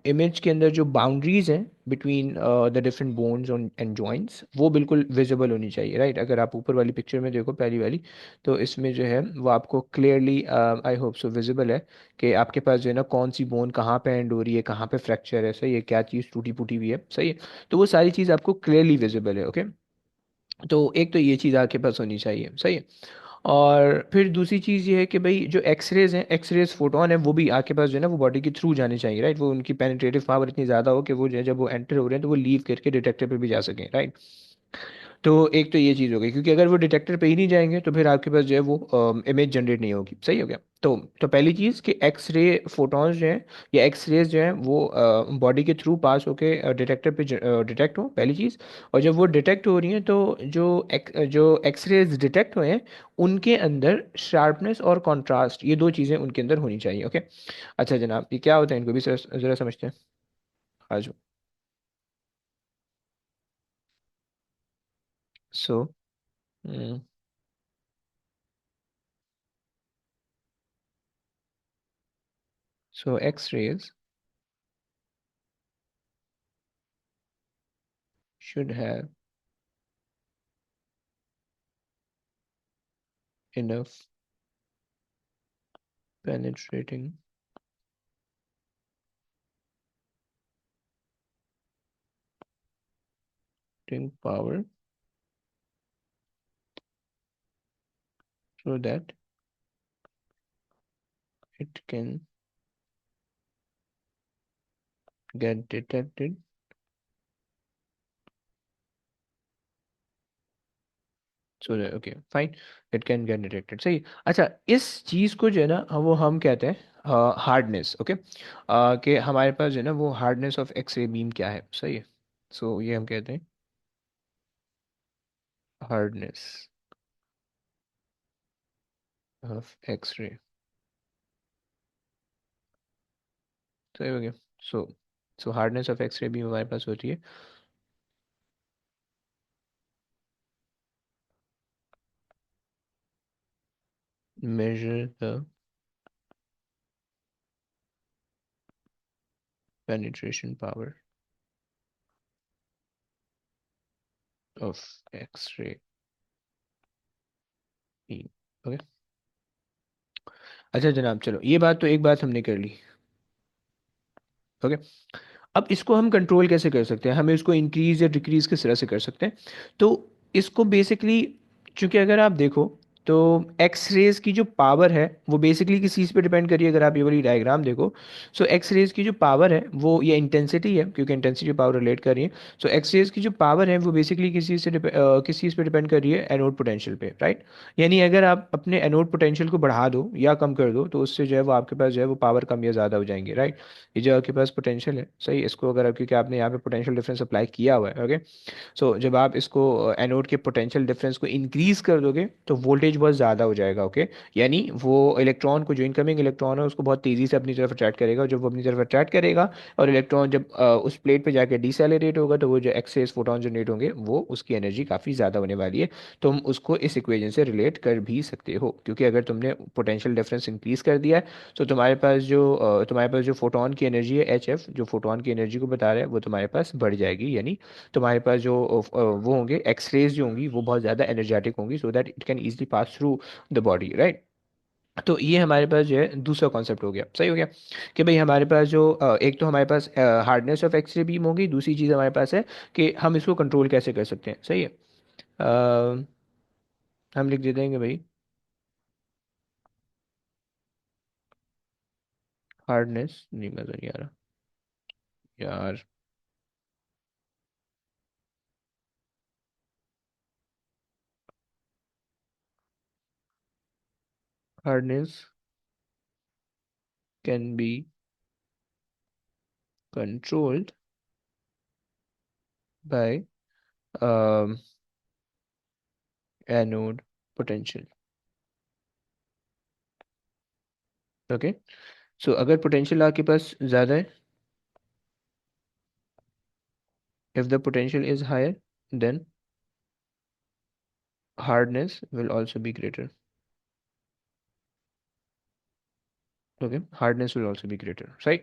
इमेज के अंदर जो बाउंड्रीज हैं between the different bones and joints वो बिल्कुल विजिबल होनी चाहिए, राइट। अगर आप ऊपर वाली पिक्चर में देखो, पहली वाली, तो इसमें जो है वो आपको clearly, I hope so, visible है कि आपके पास जो है ना कौन सी बोन कहाँ पे एंड हो रही है, कहाँ पे फ्रैक्चर है, सही है, क्या चीज़ टूटी फूटी हुई है, सही है। तो वो सारी चीज़ आपको क्लियरली विजिबल है, ओके। तो एक तो ये चीज़ आपके पास होनी चाहिए, सही है। और फिर दूसरी चीज़ ये है कि भाई जो एक्सरेज हैं, एक्सरेज फोटोन है, वो भी आपके पास जो है ना वो बॉडी के थ्रू जाने चाहिए, राइट। वो उनकी पेनिट्रेटिव पावर इतनी ज़्यादा हो कि वो जो है जब वो एंटर हो रहे हैं तो वो लीव करके डिटेक्टर पे भी जा सकें, राइट। तो एक तो ये चीज़ हो गई, क्योंकि अगर वो डिटेक्टर पे ही नहीं जाएंगे तो फिर आपके पास जो है वो इमेज जनरेट नहीं होगी। सही हो गया। तो पहली चीज़ कि एक्सरे फोटॉन्स जो हैं या एक्स रेज जो हैं वो बॉडी के थ्रू पास होके डिटेक्टर पे डिटेक्ट हो, पहली चीज़। और जब वो डिटेक्ट हो रही हैं तो जो एक्स रेज डिटेक्ट हुए हैं उनके अंदर शार्पनेस और कॉन्ट्रास्ट, ये दो चीज़ें उनके अंदर होनी चाहिए। ओके। अच्छा जनाब, ये क्या होता है, इनको भी ज़रा समझते हैं आज। सो so X-rays should have enough penetrating power so that it can get detected, so that okay fine, it can get detected। सही। अच्छा, इस चीज़ को जो है ना वो हम कहते हैं हार्डनेस। ओके। कि हमारे पास जो है ना वो हार्डनेस ऑफ एक्सरे बीम क्या है। सही है। सो ये हम कहते हैं हार्डनेस ऑफ एक्सरे। सही हो गया। सो सो हार्डनेस ऑफ एक्सरे बीम हमारे पास होती है measure the penetration power of X-ray beam। Okay. अच्छा जनाब, चलो ये बात तो एक बात हमने कर ली। ओके। अब इसको हम कंट्रोल कैसे कर सकते हैं, हमें इसको इंक्रीज या डिक्रीज किस तरह से कर सकते हैं। तो इसको बेसिकली, चूंकि अगर आप देखो तो एक्स रेज की जो पावर है वो बेसिकली किस चीज़ पे डिपेंड करिए, अगर आप ये वाली डायग्राम देखो। सो एक्स रेज की जो पावर है वो ये इंटेंसिटी है, क्योंकि इंटेंसिटी पावर रिलेट कर रही है। सो एक्स रेज की जो पावर है वो बेसिकली किस चीज़ पे डिपेंड कर रही है, एनोड पोटेंशियल पे, राइट। यानी अगर आप अपने एनोड पोटेंशियल को बढ़ा दो या कम कर दो तो उससे जो है वो आपके पास जो है वो पावर कम या ज़्यादा हो जाएंगे, राइट। ये जो आपके पास पोटेंशियल है, सही, इसको अगर आप, क्योंकि आपने यहाँ पे पोटेंशियल डिफरेंस अप्लाई किया हुआ है। ओके। सो जब आप इसको एनोड के पोटेंशियल डिफरेंस को इंक्रीज कर दोगे तो वोल्टेज बहुत ज़्यादा हो जाएगा। ओके। यानी वो इलेक्ट्रॉन को, जो इनकमिंग इलेक्ट्रॉन है उसको बहुत तेज़ी से अपनी तरफ अट्रैक्ट करेगा। जब वो अपनी तरफ अट्रैक्ट करेगा और इलेक्ट्रॉन जब उस प्लेट पे जाके डिसेलेरेट होगा तो वो जो एक्सेस फोटॉन जनरेट होंगे वो उसकी एनर्जी काफ़ी ज़्यादा होने वाली है। तो हम उसको इस इक्वेशन से रिलेट कर भी सकते हो, क्योंकि अगर तुमने पोटेंशियल डिफरेंस इंक्रीज कर दिया है तो तुम्हारे पास जो फोटोन की एनर्जी है एच एफ, जो फोटोन की एनर्जी को बता रहा है, वो तुम्हारे पास बढ़ जाएगी। यानी तुम्हारे पास जो वो होंगे एक्सरेज जो होंगी वो बहुत ज़्यादा एनर्जेटिक होंगी, so that it can easily pass through the body, right. तो ये हमारे पास जो है दूसरा कॉन्सेप्ट हो गया। सही हो गया। कि भाई हमारे पास जो एक तो हमारे पास हार्डनेस ऑफ एक्सरे बीम होगी, दूसरी चीज़ हमारे पास है कि हम इसको कंट्रोल कैसे कर सकते हैं। सही है। हम लिख देते हैं कि भाई हार्डनेस, नहीं मज़ा नहीं आ रहा यार। Hardness can be controlled by um, anode potential। Okay. So अगर पोटेंशियल आपके पास ज़्यादा है, if the potential is higher, then hardness will also be greater। Okay, hardness will also be greater. सही।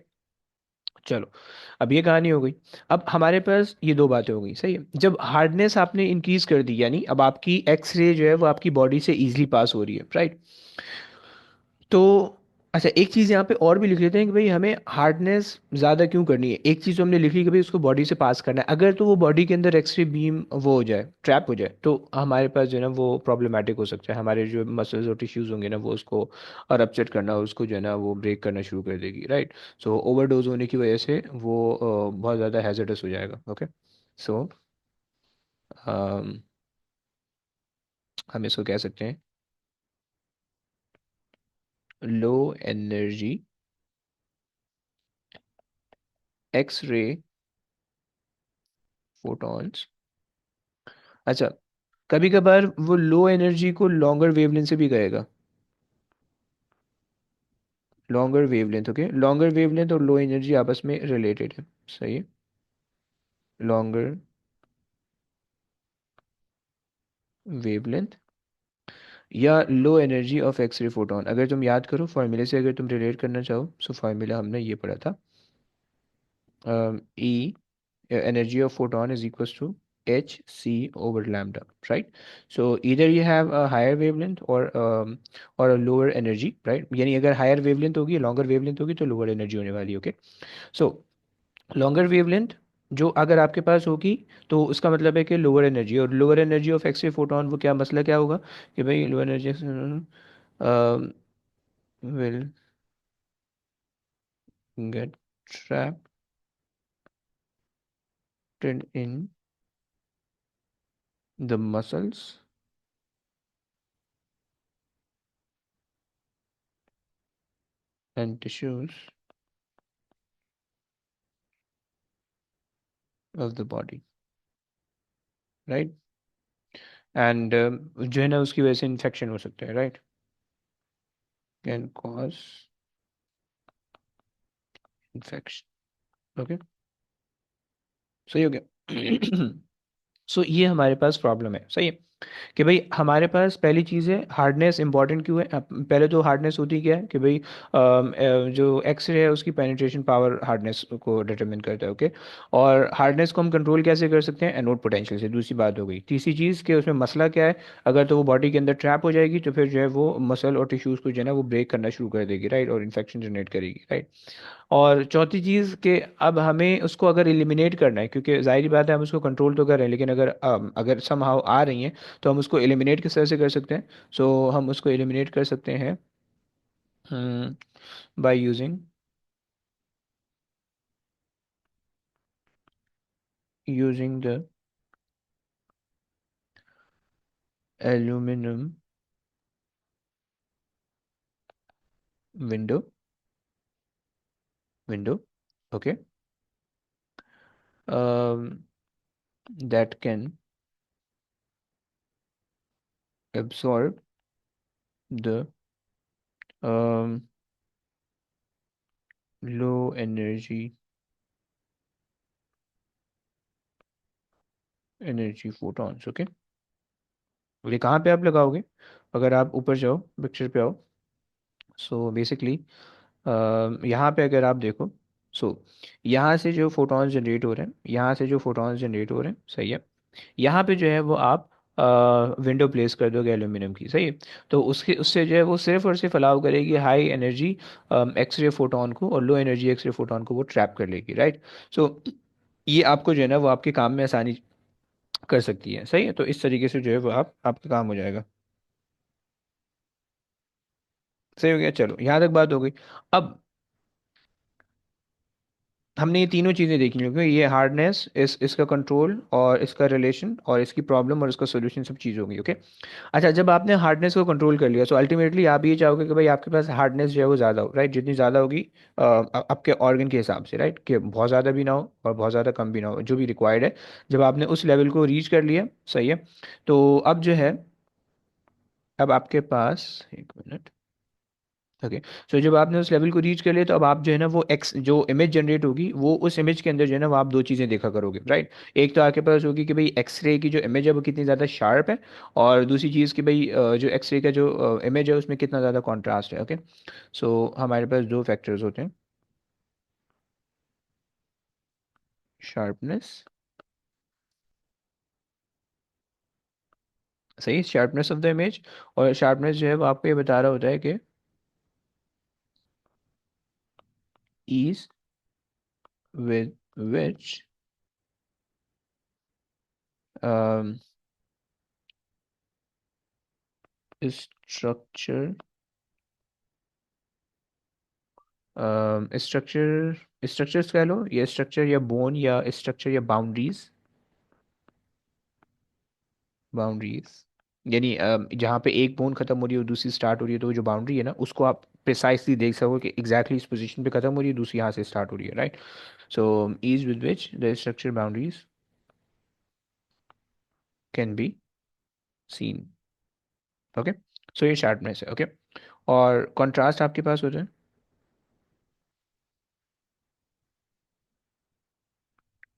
चलो, अब ये कहानी हो गई। अब हमारे पास ये दो बातें हो गई। सही है। जब हार्डनेस आपने इंक्रीज कर दी यानी अब आपकी एक्स रे जो है वो आपकी बॉडी से इजीली पास हो रही है, राइट। तो अच्छा, एक चीज़ यहाँ पे और भी लिख लेते हैं कि भाई हमें हार्डनेस ज़्यादा क्यों करनी है। एक चीज़ तो हमने लिखी कि भाई उसको बॉडी से पास करना है, अगर तो वो बॉडी के अंदर एक्सरे बीम वो हो जाए, ट्रैप हो जाए, तो हमारे पास जो है ना वो प्रॉब्लमेटिक हो सकता है। हमारे जो मसल्स और टिश्यूज़ होंगे ना वो उसको रप्चर करना, उसको जो है ना वो ब्रेक करना शुरू कर देगी, राइट। सो ओवरडोज होने की वजह से वो बहुत ज़्यादा हैजर्डस हो जाएगा। ओके। सो हम इसको कह सकते हैं low energy X ray photons. अच्छा, कभी कभार वो लो एनर्जी को लॉन्गर वेवलेंथ से भी कहेगा। Longer wavelength, okay, longer wavelength और लो एनर्जी आपस में रिलेटेड है, सही है। लॉन्गर वेवलेंथ या low energy of X ray photon, अगर तुम याद करो फॉर्मूले से, अगर तुम रिलेट करना चाहो, सो फॉर्मूला हमने ये पढ़ा था, ई energy of photon is equals to hc over lambda, right? So either you have a higher wavelength or a lower energy, right? यानी अगर higher wavelength होगी, longer wavelength होगी, तो lower energy होने वाली है, okay? So longer wavelength जो अगर आपके पास होगी, तो उसका मतलब है कि लोअर एनर्जी, और lower energy of X ray photon, वो क्या मसला क्या होगा कि भाई lower energy will get trapped in the muscles and tissues of the body, right? And जो है ना उसकी वजह से इन्फेक्शन हो सकता है, right? Can cause infection, okay, सही हो गया। सो ये हमारे पास प्रॉब्लम है, सही है, कि भाई हमारे पास पहली चीज़ है हार्डनेस। इंपॉर्टेंट क्यों है? पहले तो हार्डनेस होती क्या है कि भाई जो एक्सरे है उसकी पेनिट्रेशन पावर हार्डनेस को डिटरमिन करता है, ओके। और हार्डनेस को हम कंट्रोल कैसे कर सकते हैं? एनोड पोटेंशियल से। दूसरी बात हो गई, तीसरी चीज़ कि उसमें मसला क्या है, अगर तो वो बॉडी के अंदर ट्रैप हो जाएगी तो फिर जो है वो मसल और टिश्यूज़ को जो है ना वो ब्रेक करना शुरू कर देगी, राइट, और इन्फेक्शन जनरेट करेगी, राइट। और चौथी चीज़ कि अब हमें उसको अगर एलिमिनेट करना है, क्योंकि जाहिर बात है हम उसको कंट्रोल तो कर रहे हैं, लेकिन अगर समहाउ आ रही हैं, तो हम उसको एलिमिनेट किस तरह से कर सकते हैं? सो हम उसको एलिमिनेट कर सकते हैं by using using the aluminium window window, okay, that can absorb the low energy photons, okay. और ये कहाँ पे आप लगाओगे? अगर आप ऊपर जाओ, पिक्चर पे आओ, सो बेसिकली यहाँ पे अगर आप देखो, सो यहाँ से जो फोटॉन्स जनरेट हो रहे हैं, यहाँ से जो फोटॉन्स जनरेट हो रहे हैं, सही है, यहाँ पे जो है वो आप विंडो प्लेस कर दोगे एल्यूमिनियम की, सही है। तो उसके उससे जो है वो सिर्फ और सिर्फ अलाउ करेगी हाई एनर्जी एक्सरे फोटोन को, और लो एनर्जी एक्सरे फोटोन को वो ट्रैप कर लेगी, राइट। सो ये आपको जो है ना वो आपके काम में आसानी कर सकती है, सही है। तो इस तरीके से जो है वो आपका काम हो जाएगा, सही हो गया। चलो यहाँ तक बात हो गई। अब हमने ये तीनों चीज़ें देखी, क्योंकि ये हार्डनेस, इसका कंट्रोल और इसका रिलेशन और इसकी प्रॉब्लम और इसका सोल्यूशन, सब चीज़ होगी, ओके। अच्छा, जब आपने हार्डनेस को कंट्रोल कर लिया, तो अल्टीमेटली आप ये चाहोगे कि भाई आपके पास हार्डनेस जो है वो ज़्यादा हो, राइट, जितनी ज़्यादा होगी आपके ऑर्गन के हिसाब से, राइट, कि बहुत ज़्यादा भी ना हो और बहुत ज़्यादा कम भी ना हो, जो भी रिक्वायर्ड है। जब आपने उस लेवल को रीच कर लिया, सही है, तो अब जो है, अब आपके पास, एक मिनट, ओके, सो जब आपने उस लेवल को रीच कर लिया, तो अब आप जो है ना वो एक्स जो इमेज जनरेट होगी, वो उस इमेज के अंदर जो है ना वो आप दो चीज़ें देखा करोगे, राइट। एक तो आपके पास होगी कि भाई एक्सरे की जो इमेज है वो कितनी ज़्यादा शार्प है, और दूसरी चीज़ कि भाई जो एक्सरे का जो इमेज है उसमें कितना ज़्यादा कॉन्ट्रास्ट है, ओके। सो हमारे पास दो फैक्टर्स होते हैं, शार्पनेस, सही, शार्पनेस ऑफ द इमेज। और शार्पनेस जो है वो आपको ये बता रहा होता है कि ease with which um, structure structure structures कह लो, या स्ट्रक्चर या बोन, या स्ट्रक्चर या बाउंड्रीज, बाउंड्रीज यानी जहाँ पे एक बोन खत्म हो रही है और दूसरी स्टार्ट हो रही है, तो वो जो बाउंड्री है ना उसको आप प्रिसाइसली देख सको कि एग्जैक्टली इस पोजीशन पे खत्म हो रही है, दूसरी यहाँ से स्टार्ट हो रही है, right? So ease with which the structure boundaries can be seen. Okay, so ये शार्पनेस है। ओके, और कॉन्ट्रास्ट आपके पास होता है।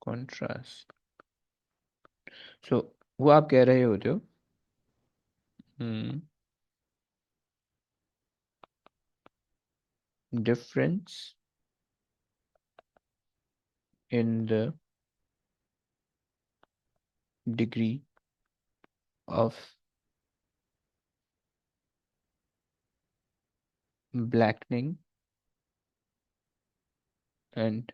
कॉन्ट्रास्ट, सो वो आप कह रहे होते हो difference in the degree of blackening and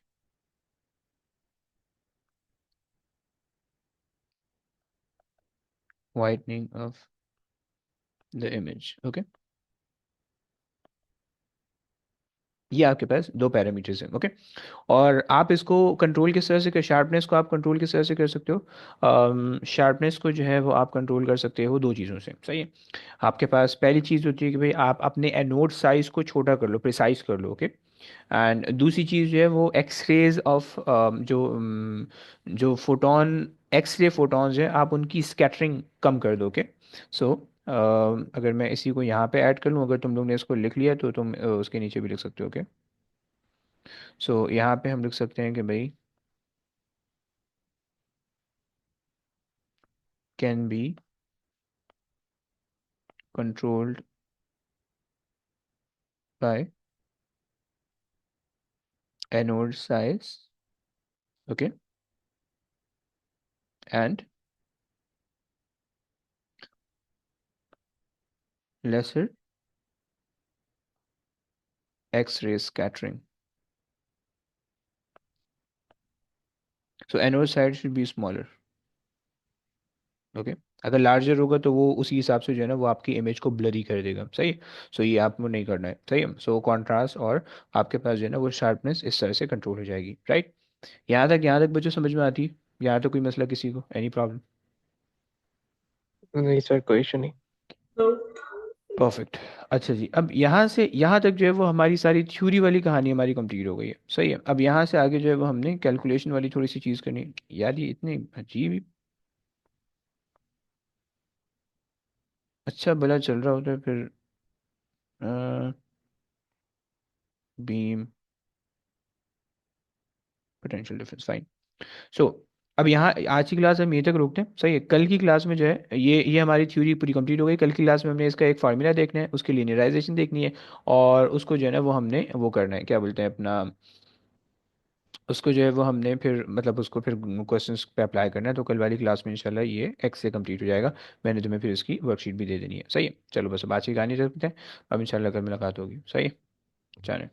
whitening of the image. Okay, ये आपके पास दो पैरामीटर्स हैं। ओके, और आप इसको कंट्रोल किस तरह से कर, शार्पनेस को आप कंट्रोल किस तरह से कर सकते हो? शार्पनेस को जो है वो आप कंट्रोल कर सकते हो दो चीज़ों से, सही है। आपके पास पहली चीज़ होती है कि भाई आप अपने एनोड साइज को छोटा कर लो, प्रिसाइज कर लो। ओके, एंड दूसरी चीज़ जो है वो एक्सरेज ऑफ जो फोटोन, एक्सरे फोटॉन्स हैं, आप उनकी स्कैटरिंग कम कर दो। ओके, सो अगर मैं इसी को यहाँ पे ऐड कर लूँ, अगर तुम लोग ने इसको लिख लिया तो तुम उसके नीचे भी लिख सकते हो। ओके, सो यहाँ पे हम लिख सकते हैं कि भाई can be controlled by anode size, okay, and lesser X-ray scattering. So anode side should be smaller. Okay, अगर लार्जर होगा तो वो उसी हिसाब से जो है ना वो आपकी इमेज को ब्लरी कर देगा, सही। सो ये आपको नहीं करना है, सही है। सो कॉन्ट्रास्ट और आपके पास जो है ना वो शार्पनेस इस तरह से कंट्रोल हो जाएगी, राइट? यहाँ तक बच्चों समझ में आती है? यहाँ तो कोई मसला किसी को, एनी प्रॉब्लम? नहीं सर, कोई इशू नहीं। No. परफेक्ट। अच्छा जी, अब यहाँ से यहाँ तक जो है वो हमारी सारी थ्योरी वाली कहानी हमारी कंप्लीट हो गई है, सही है। अब यहाँ से आगे जो है वो हमने कैलकुलेशन वाली थोड़ी सी चीज़ करनी है। यार ये इतनी अजीब, अच्छा भला चल रहा होता है फिर। Beam potential difference, fine. So अब यहाँ आज की क्लास हम ये तक रोकते हैं, सही है। कल की क्लास में जो है ये हमारी थ्योरी पूरी कंप्लीट हो गई। कल की क्लास में हमने इसका एक फार्मूला देखना है, उसकी लीनियराइजेशन देखनी है, और उसको जो है ना वो हमने वो करना है, क्या बोलते हैं अपना, उसको जो है वो हमने फिर मतलब उसको फिर क्वेश्चंस पे अप्लाई करना है। तो कल वाली क्लास में इंशाल्लाह ये एक्स से कंप्लीट हो जाएगा। मैंने तुम्हें फिर इसकी वर्कशीट भी दे देनी है, सही है। चलो बस अब आज की कहानी रखते हैं, अब इंशाल्लाह कल मुलाकात होगी, सही है। चलें,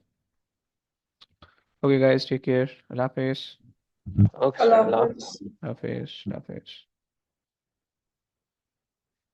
ओके गाइस, टेक केयर, अल्लाह हाफिज़। ओके सर, Allah अल्लाह Hafiz. हाफिज़। हाफिज़ हाफिज़।